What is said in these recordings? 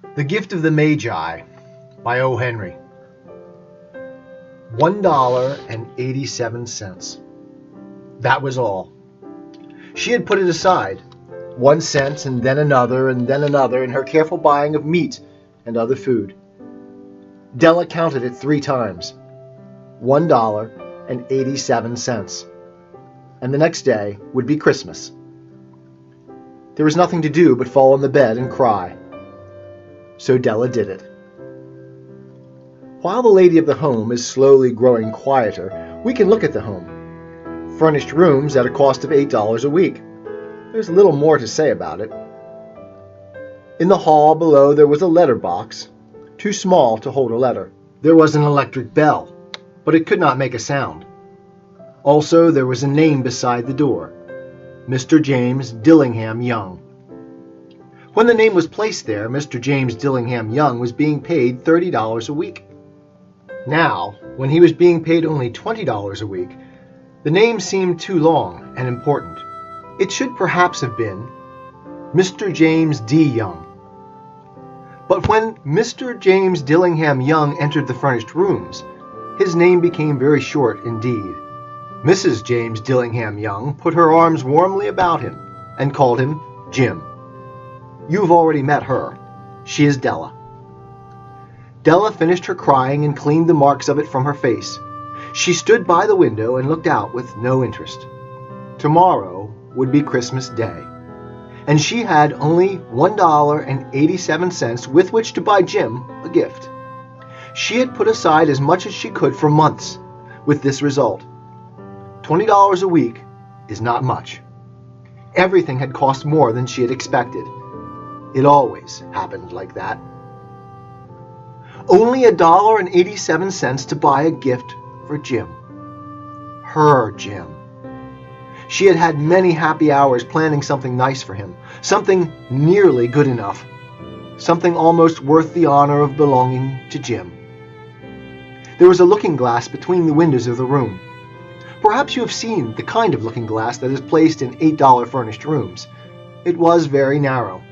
The Gift of the Magi by O. Henry. $1.87. That was all. She had put it aside, 1 cent and then another in her careful buying of meat and other food. Della counted it 3 times. $1.87. And the next day would be Christmas. There was nothing to do but fall on the bed and cry. So Della did it. While the lady of the home is slowly growing quieter, we can look at the home. Furnished rooms at a cost of $8 a week. There's little more to say about it. In the hall below there was a letter box, too small to hold a letter. There was an electric bell, but it could not make a sound. Also, there was a name beside the door, Mr. James Dillingham Young. When the name was placed there, Mr. James Dillingham Young was being paid $30 a week. Now, when he was being paid only $20 a week, the name seemed too long and important. It should perhaps have been Mr. James D. Young. But when Mr. James Dillingham Young entered the furnished rooms, his name became very short indeed. Mrs. James Dillingham Young put her arms warmly about him and called him Jim. You've already met her. She is Della. Della finished her crying and cleaned the marks of it from her face. She stood by the window and looked out with no interest. Tomorrow would be Christmas Day, and she had only $1.87 with which to buy Jim a gift. She had put aside as much as she could for months, with this result. $20 a week is not much. Everything had cost more than she had expected. It always happened like that. Only $1.87 to buy a gift for Jim. Her Jim. She had had many happy hours planning something nice for him, something nearly good enough, something almost worth the honor of belonging to Jim. There was a looking glass between the windows of the room. Perhaps you have seen the kind of looking glass that is placed in $8 furnished rooms. It was very narrow.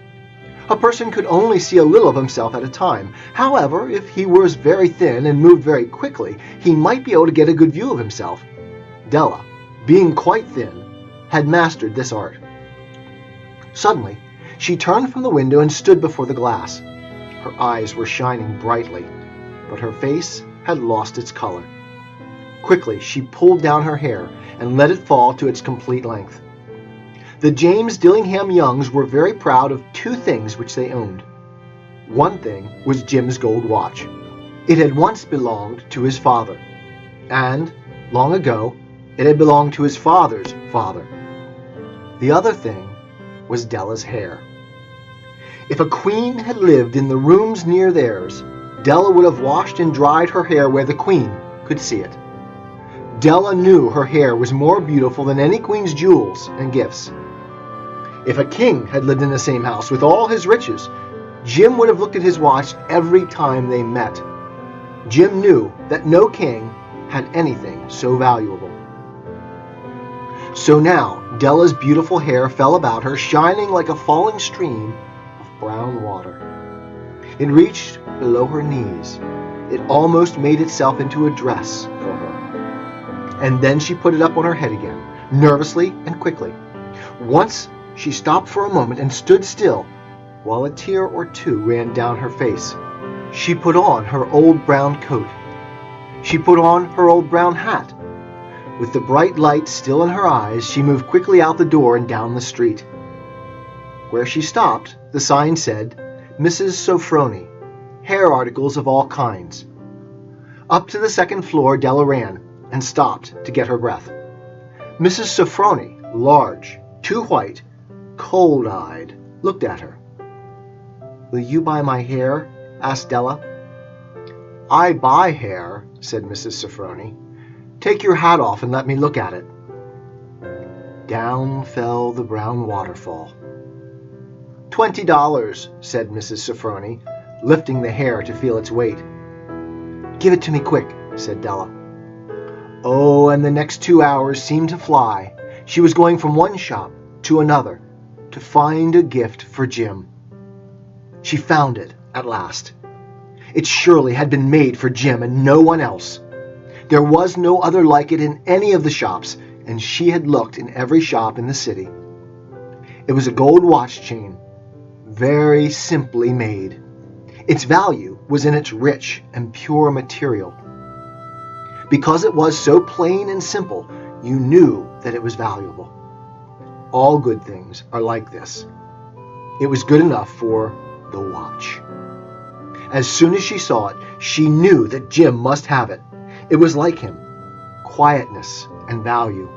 A person could only see a little of himself at a time. However, if he was very thin and moved very quickly, he might be able to get a good view of himself. Della, being quite thin, had mastered this art. Suddenly, she turned from the window and stood before the glass. Her eyes were shining brightly, but her face had lost its color. Quickly, she pulled down her hair and let it fall to its complete length. The James Dillingham Youngs were very proud of 2 things which they owned. One thing was Jim's gold watch. It had once belonged to his father, and, long ago, it had belonged to his father's father. The other thing was Della's hair. If a queen had lived in the rooms near theirs, Della would have washed and dried her hair where the queen could see it. Della knew her hair was more beautiful than any queen's jewels and gifts. If a king had lived in the same house with all his riches, Jim would have looked at his watch every time they met. Jim knew that no king had anything so valuable. So now Della's beautiful hair fell about her, shining like a falling stream of brown water. It reached below her knees. It almost made itself into a dress for her. And then she put it up on her head again, nervously and quickly. Once she stopped for a moment and stood still, while a tear or 2 ran down her face. She put on her old brown coat. She put on her old brown hat. With the bright light still in her eyes, she moved quickly out the door and down the street. Where she stopped, the sign said, Mrs. Sofroni, hair articles of all kinds. Up to the 2nd floor Della ran, and stopped to get her breath. Mrs. Sofroni, large, too white, cold-eyed, looked at her. Will you buy my hair? Asked Della. I buy hair, said Mrs. Sofroni. Take your hat off and let me look at it. Down fell the brown waterfall. $20, said Mrs. Sofroni, lifting the hair to feel its weight. Give it to me quick, said Della. Oh, and the next 2 hours seemed to fly. She was going from one shop to another to find a gift for Jim. She found it at last. It surely had been made for Jim and no one else. There was no other like it in any of the shops, and she had looked in every shop in the city. It was a gold watch chain, very simply made. Its value was in its rich and pure material. Because it was so plain and simple, you knew that it was valuable. All good things are like this. It was good enough for the watch. As soon as she saw it, she knew that Jim must have it. It was like him, quietness and value.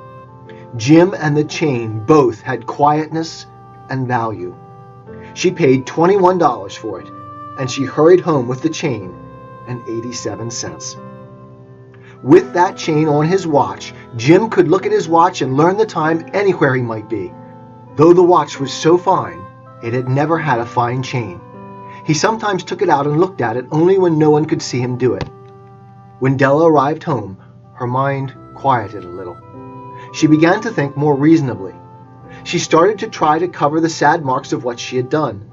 Jim and the chain both had quietness and value. She paid $21 for it, and she hurried home with the chain and 87 cents. With that chain on his watch, Jim could look at his watch and learn the time anywhere he might be. Though the watch was so fine, it had never had a fine chain. He sometimes took it out and looked at it only when no one could see him do it. When Della arrived home, her mind quieted a little. She began to think more reasonably. She started to try to cover the sad marks of what she had done.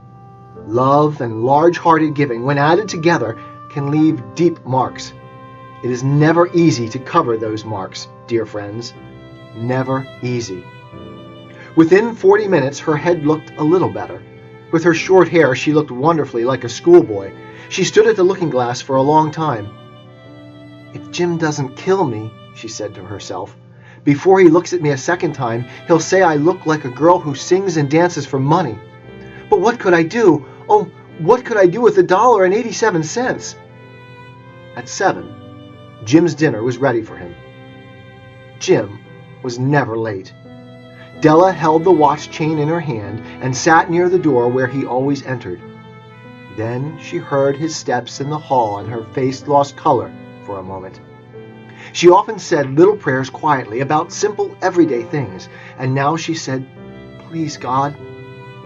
Love and large-hearted giving, when added together, can leave deep marks. It is never easy to cover those marks, dear friends. Never easy. Within 40 minutes, her head looked a little better. With her short hair, she looked wonderfully like a schoolboy. She stood at the looking-glass for a long time. "If Jim doesn't kill me," she said to herself, "before he looks at me a second time, he'll say I look like a girl who sings and dances for money. But what could I do? Oh, what could I do with $1.87? At 7, Jim's dinner was ready for him. Jim was never late. Della held the watch chain in her hand and sat near the door where he always entered. Then she heard his steps in the hall and her face lost color for a moment. She often said little prayers quietly about simple everyday things, and now she said, "Please, God,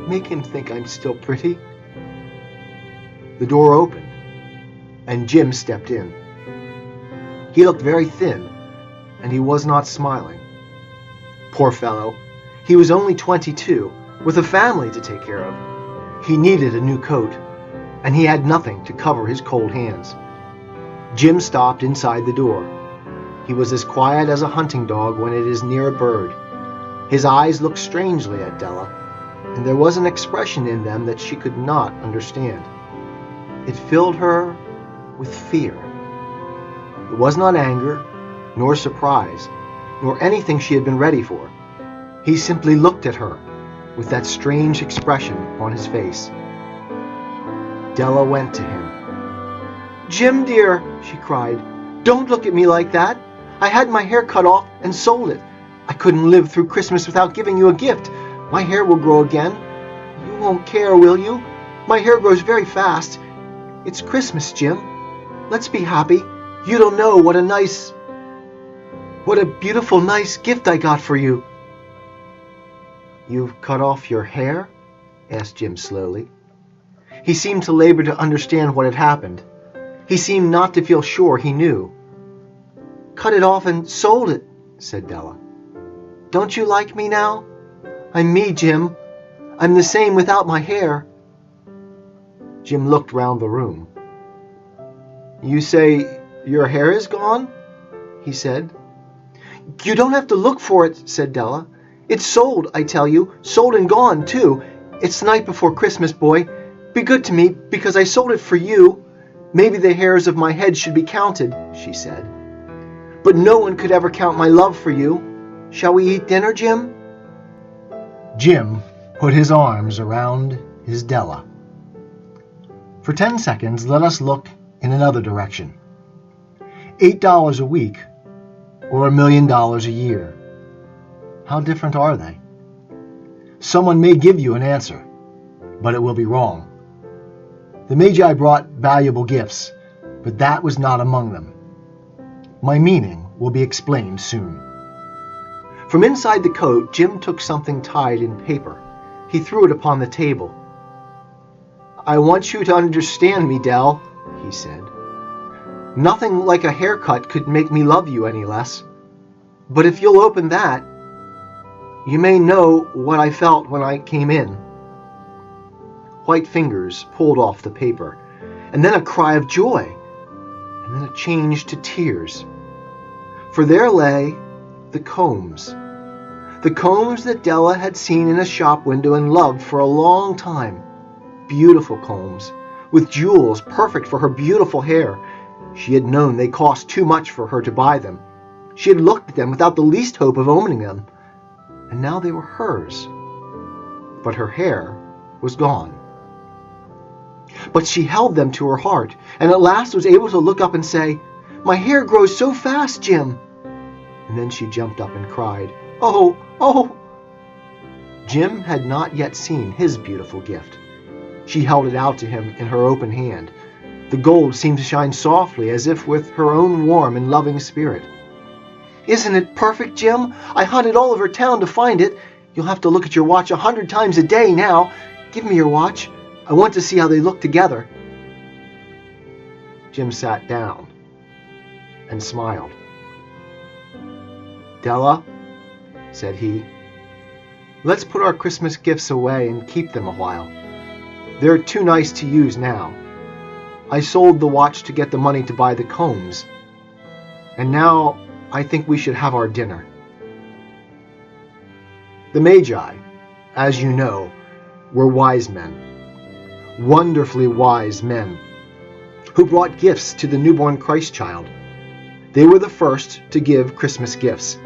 make him think I'm still pretty." The door opened, and Jim stepped in. He looked very thin, and he was not smiling. Poor fellow, he was only 22, with a family to take care of. He needed a new coat, and he had nothing to cover his cold hands. Jim stopped inside the door. He was as quiet as a hunting dog when it is near a bird. His eyes looked strangely at Della, and there was an expression in them that she could not understand. It filled her with fear. It was not anger, nor surprise, nor anything she had been ready for. He simply looked at her with that strange expression on his face. Della went to him. "Jim, dear," she cried, "don't look at me like that. I had my hair cut off and sold it. I couldn't live through Christmas without giving you a gift. My hair will grow again. You won't care, will you? My hair grows very fast. It's Christmas, Jim. Let's be happy. You don't know what a beautiful, nice gift I got for you." "You've cut off your hair?" asked Jim slowly. He seemed to labor to understand what had happened. He seemed not to feel sure he knew. "Cut it off and sold it," said Della. "Don't you like me now? I'm me, Jim. I'm the same without my hair." Jim looked round the room. "You say your hair is gone?" he said. "You don't have to look for it," said Della. "It's sold, I tell you, sold and gone, too. It's the night before Christmas, boy. Be good to me, because I sold it for you. Maybe the hairs of my head should be counted," she said. "But no one could ever count my love for you. Shall we eat dinner, Jim?" Jim put his arms around his Della. For 10 seconds, let us look in another direction. $8 a week, or $1 million a year. How different are they? Someone may give you an answer, but it will be wrong. The Magi brought valuable gifts, but that was not among them. My meaning will be explained soon. From inside the coat, Jim took something tied in paper. He threw it upon the table. "I want you to understand me, Dell," he said. "Nothing like a haircut could make me love you any less. But if you'll open that, you may know what I felt when I came in." White fingers pulled off the paper. and then a cry of joy, and then a change to tears. For there lay the combs that Della had seen in a shop window and loved for a long time. Beautiful combs, with jewels perfect for her beautiful hair. She had known they cost too much for her to buy them. She had looked at them without the least hope of owning them, and now they were hers. But her hair was gone. But she held them to her heart, and at last was able to look up and say, "My hair grows so fast, Jim." And then she jumped up and cried, "Oh, oh!" Jim had not yet seen his beautiful gift. She held it out to him in her open hand. The gold seemed to shine softly, as if with her own warm and loving spirit. "Isn't it perfect, Jim? I hunted all over town to find it. You'll have to look at your watch 100 times a day now. Give me your watch. I want to see how they look together." Jim sat down and smiled. "Della," said he, "let's put our Christmas gifts away and keep them a while. They're too nice to use now. I sold the watch to get the money to buy the combs, and now I think we should have our dinner." The Magi, as you know, were wise men, wonderfully wise men, who brought gifts to the newborn Christ child. They were the first to give Christmas gifts.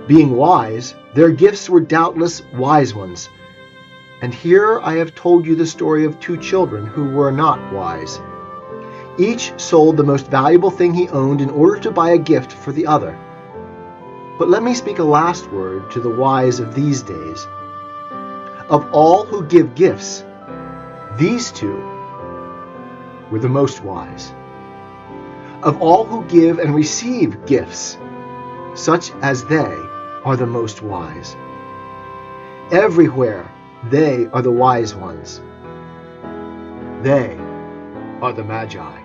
Being wise, their gifts were doubtless wise ones. And here I have told you the story of two children who were not wise. Each sold the most valuable thing he owned in order to buy a gift for the other. But let me speak a last word to the wise of these days. Of all who give gifts, these two were the most wise. Of all who give and receive gifts, such as they are the most wise. Everywhere they are the wise ones. They are the Magi.